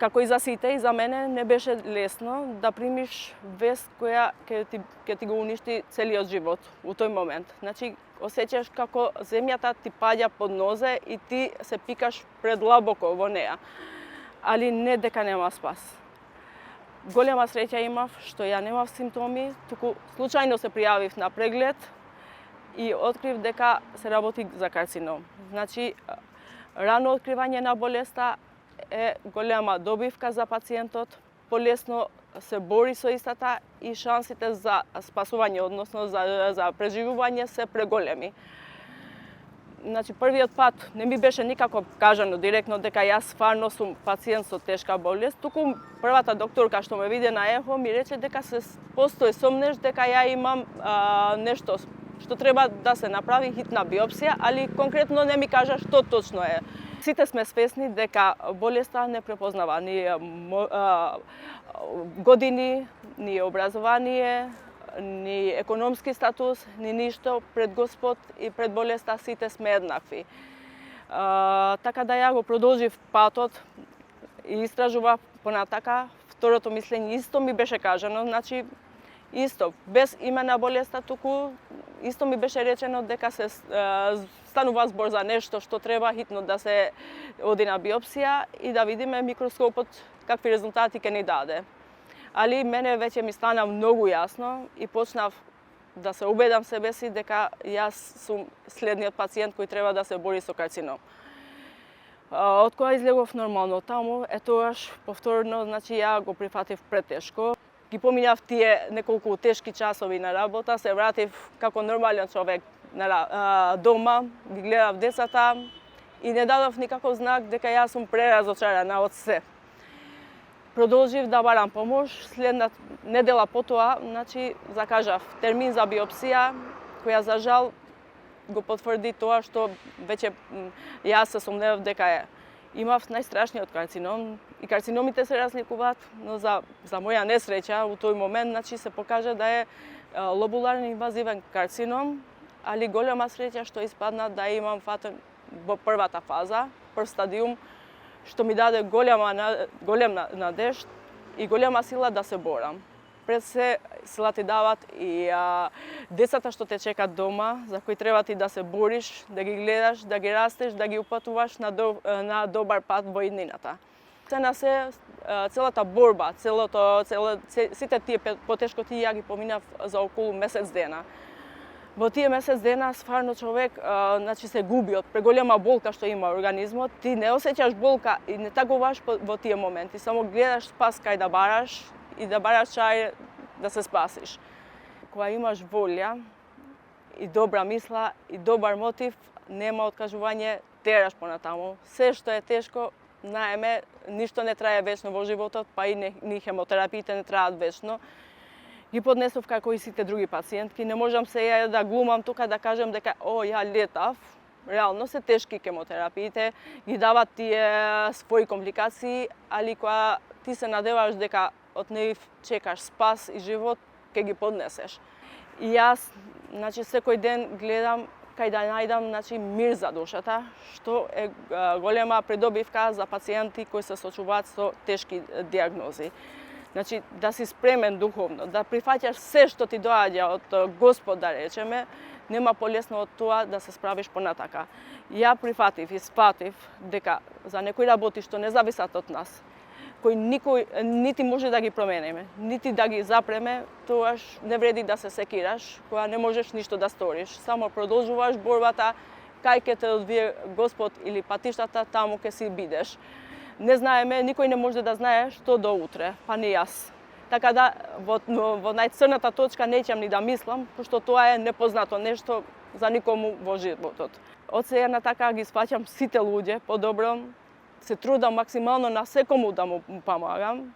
Како и за сите, и за мене не беше лесно да примиш вест која ќе ти го уништи целиот живот у тој момент. Значи, осеќаш како земјата ти паѓа под нозе и ти се пикаш предлабоко во неа. Али не дека нема спас. Голема среќа имав што ја немав симптоми, туку случајно се пријавив на преглед и открив дека се работи за карцином. Значи, рано откривање на болеста е голема добивка за пациентот, полесно се бори со истата и шансите за спасување, односно за преживување се преголеми. Значи, првиот пат не ми беше никако кажано директно дека јас стварно сум пациент со тешка болест, туку првата докторка што ме виде на ехо ми рече дека постои сомнеш дека ја имам нешто што треба да се направи хитна биопсија, али конкретно не ми кажа што точно е. Сите сме свесни дека болеста не препознава ни години, ни образование, ни економски статус, ни ништо. Пред Господ и пред болеста сите сме еднакви. Така да ја го продолжив патот и истражував понатака. Второто мислење исто ми беше кажано, значи исто, без име на болеста, туку исто ми беше речено дека се станува збор за нешто што треба хитно да се оди на биопсија и да видиме микроскопот какви резултати ќе ни даде. Али мене веќе ми стана многу јасно и почнав да се убедам себе си дека јас сум следниот пациент кој треба да се бори со карцином. Од кога излегов нормално таму, тогаш повторно, значи ја го прифатив претешко. Ги поминав тие неколку тешки часови на работа, се вратив како нормален човек дома, ги гледав децата и не дадов никаков знак дека јас сум преразочарана од се. Продолжив да барам помош, следна недела потоа, значи, закажав термин за биопсија, која за жал го потврди тоа што веќе јас се сомневав дека е. Имав најстрашниот карцином и карциномите се разликуваат, но за моја несреќа у тој момент, значи, се покажа да е лобуларен инвазивен карцином, али голема среќа што испадна да имам фатен во првата фаза, прв стадиум, што ми даде голем надеж и голема сила да се борам. Пред се сила ти дават и децата што те чекат дома, за кои треба ти да се бориш, да ги гледаш, да ги растеш, да ги упатуваш на добар пат во иднината. Се на се, целата борба, сите тие потешкоти ја ги поминав за околу месец дена. Во тие месец дена, стварно човек значи, се губи од преголема болка што има организмот. Ти не осеќаш болка и не тагуваш во тие моменти. Само гледаш спас кај да бараш и да бараш чај да се спасиш. Кога имаш волја и добра мисла и добар мотив, нема откажување, тераш понатаму. Се што е тешко, наеме, ништо не трае вечно во животот, па и ни хемотерапиите не траат вечно. Ги поднесов како и сите други пациентки. Не можам сега да глумам тука да кажам дека ја летав. Реално се тешки хемотерапиите, ги дават тие своји компликации, али кога ти се надеваш дека од нив чекаш спас и живот, ќе ги поднесеш. И јас, значи, секој ден гледам кај да најдам, значи, мир за душата, што е голема придобивка за пациенти кои се соочуваат со тешки диагнози. Значи, да си спремен духовно, да прифаќаш се што ти доаѓа од Господ, да речеме, нема полесно од тоа да се справиш понатака. Ја прифатив и сфатив дека за некои работи што не зависат од нас, кои никој нити може да ги промениме, нити да ги запреме, тоаш не вреди да се секираш, кога не можеш ништо да сториш. Само продолжуваш борбата, кај ќе те одвие Господ или патиштата, таму ќе си бидеш. Не знаеме, никој не може да знае што до утре, па не јас. Така да, во најцрната точка неќам ни да мислам, пошто тоа е непознато нешто за никому во животот. Од сега на така ги сваќам сите луѓе подобро, се трудам максимално на секому да му помагам,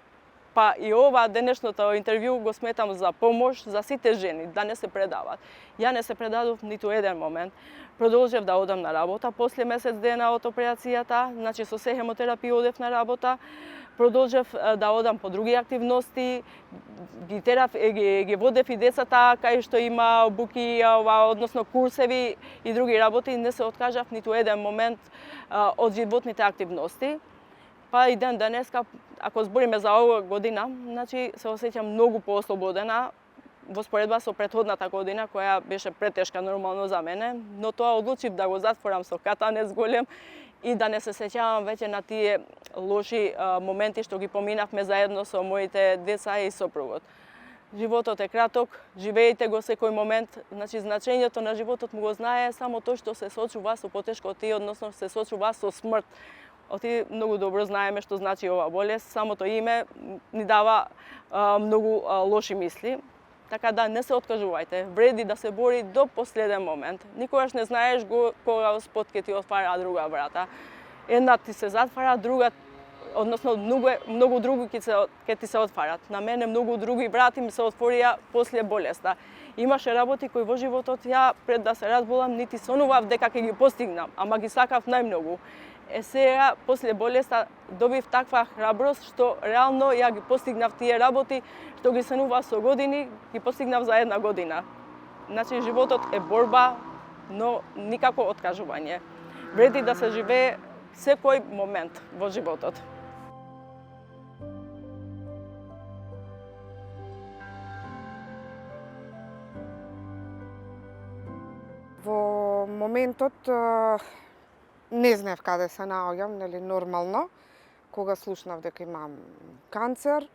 па и ова денешното интервју го сметам за помош за сите жени, да не се предават. Ја не се предадов ниту еден момент. Продолжев да одам на работа, после месец дена од операцијата, значи со се хемотерапија одев на работа, продолжев да одам по други активности, ги водев и децата кај што има буки, односно курсеви и други работи, не се откажав ниту еден момент од животните активности. Па и ден денеска, ако збориме за оваа година, значи се осеќам многу поослободена во споредба со претходната година, која беше претешка нормално за мене, но тоа одлучив да го затворам со катанец голем и да не се сеќавам веќе на тие лоши моменти што ги поминавме заедно со моите деца и сопругот. Животот е краток, живеете го секој момент, значи значењето на животот му го знае само тој што се соочува со потешкот и односно се соочува со смрт. Оти многу добро знаеме што значи ова болест, самото име ни дава многу лоши мисли. Така да не се откажувајте, вреди да се бори до последен момент. Никогаш не знаеш кога Господ ќе ти отвара друга врата. Една ти се затвара, друга, односно многу други ќе ти се отварат. На мене многу други врати ми се отворија после болеста. Имаше работи кои во животот ја пред да се разболам нити сонував дека ќе ги постигнам, ама ги сакав најмногу. Сега, после болеста, добив таква храброст што реално ја ги постигнав тие работи што ги санував со години, ги постигнав за една година. Значи, животот е борба, но никако откажување. Вреди да се живее секој момент во животот. Во моментот не знаев каде се наоѓам, нели нормално. Кога слушнав дека имам канцер,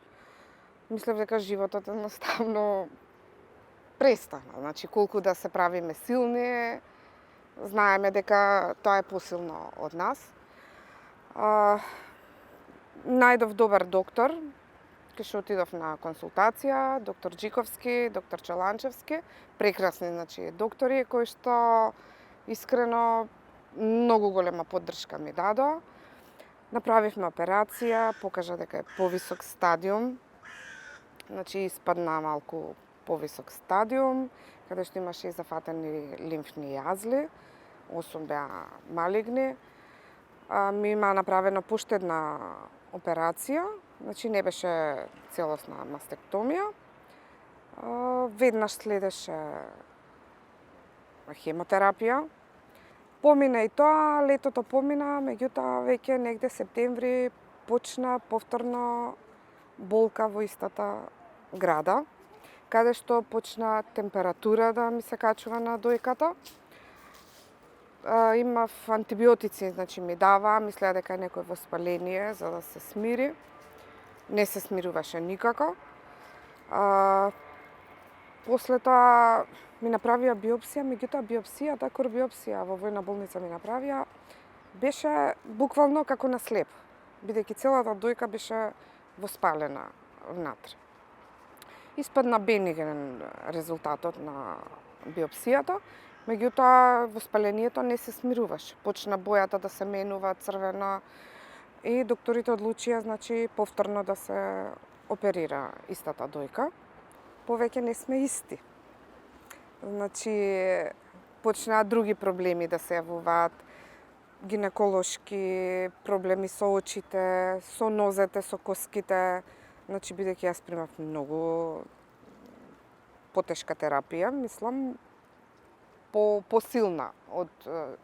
мислев дека животот едноставно престана. Значи, колку да се правиме силни, знаеме дека тоа е посилно од нас. Најдов добар доктор, кај што отидов на консултација, доктор Джиковски, доктор Чаланчевски, прекрасни, значи, доктори кои што искрено многу голема поддршка ми дадоа. Направивме операција, покажа дека е повисок стадиум, значи испадна малку повисок стадиум, каде што имаше и зафатени лимфни јазли, 8 беа малигни. Ми има направена поштедна операција, значи не беше целосна мастектомија. Веднаш следеше хемотерапија. Помина и тоа, летото помина, меѓутоа веќе негде септември почна повторно болка во истата града, каде што почна температура да ми се качува на дојката. Имав антибиотици, значи ми дава, мислеа дека е некој воспаление за да се смири. Не се смируваше никако. После тоа ми направија биопсија, меѓутоа биопсијата, корбиопсија во војна болница ми направија, беше буквално како на слеп, бидејќи целата дојка беше воспалена внатре. Испадна бениген резултатот на биопсијата, меѓутоа воспалението не се смируваше. Почна бојата да се менува црвена и докторите одлучија, значи, повторно да се оперира истата дојка. Повеќе не сме исти. Значи, почнаа други проблеми да се јавуваат, гинеколошки проблеми со очите, со нозете, со коските. Значи, бидејќи јас примав многу потешка терапија, мислам, посилна од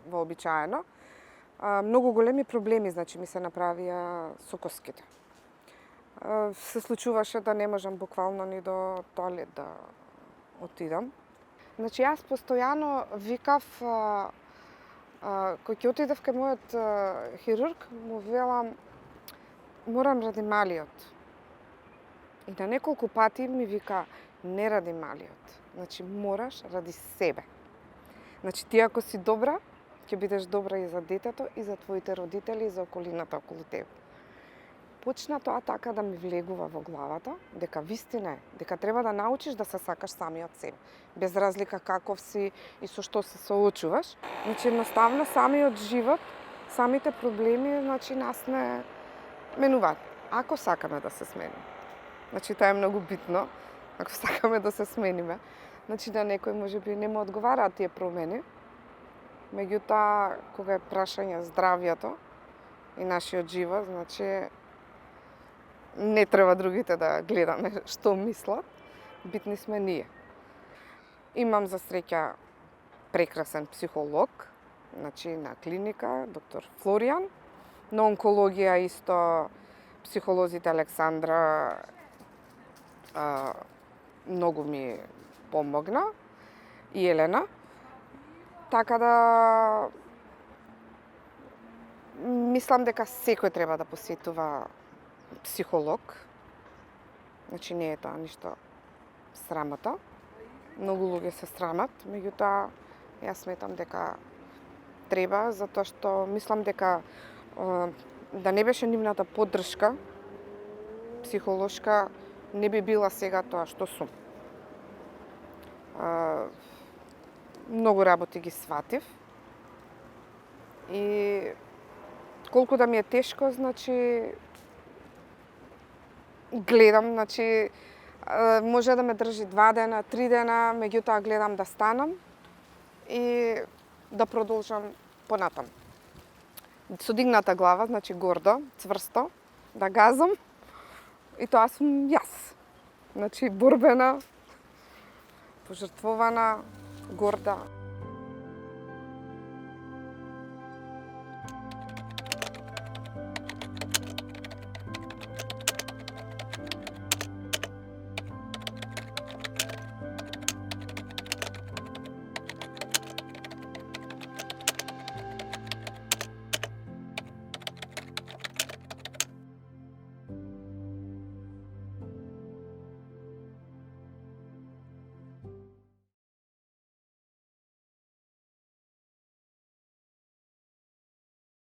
вообичаено. Многу големи проблеми, значи, ми се направија со коските. Се случуваше да не можам буквално ни до тоалет да отидам. Значи, јас постојано викав, кој ќе отидев кај мојот хирург, му велам, морам ради малиот. И на неколку пати ми вика, не ради малиот. Значи, мораш ради себе. Значи, ти ако си добра, ќе бидеш добра и за детето, и за твоите родители, и за околината околу тебе. Почна тоа така да ми влегува во главата, дека вистина е, дека треба да научиш да се сакаш самиот себе, без разлика каков си и со што се соочуваш. Значи, едноставно, самиот живот, самите проблеми, значи, нас не менуваат. Ако сакаме да се смениме. Значи, тоа е многу битно, ако сакаме да се смениме. Значи, на некој можеби не му одговараат тие промени, меѓутоа, кога е прашање здравјето и нашиот живот, значи, не треба другите да гледаме што мислат, битни сме ние. Имам за среќа прекрасен психолог, значи на клиника, доктор Флоријан, на онкологија исто психолозите Александра многу ми помогна и Елена. Така да мислам дека секој треба да посетува психолог. Значи не е тоа ништо срамота. Многу луѓе се срамат, меѓутоа јас сметам дека треба, затоа што мислам дека да не беше нивната поддршка психолошка, не би била сега тоа што сум. Многу работи ги сватив и колку да ми е тешко, значи гледам, значи може да ме држи 2 дена, 3 дена, меѓутоа гледам да станам и да продолжам понатам. Со дигната глава, значи гордо, цврсто, да газам и тоа сум јас. Значи борбена, пожртвована, горда.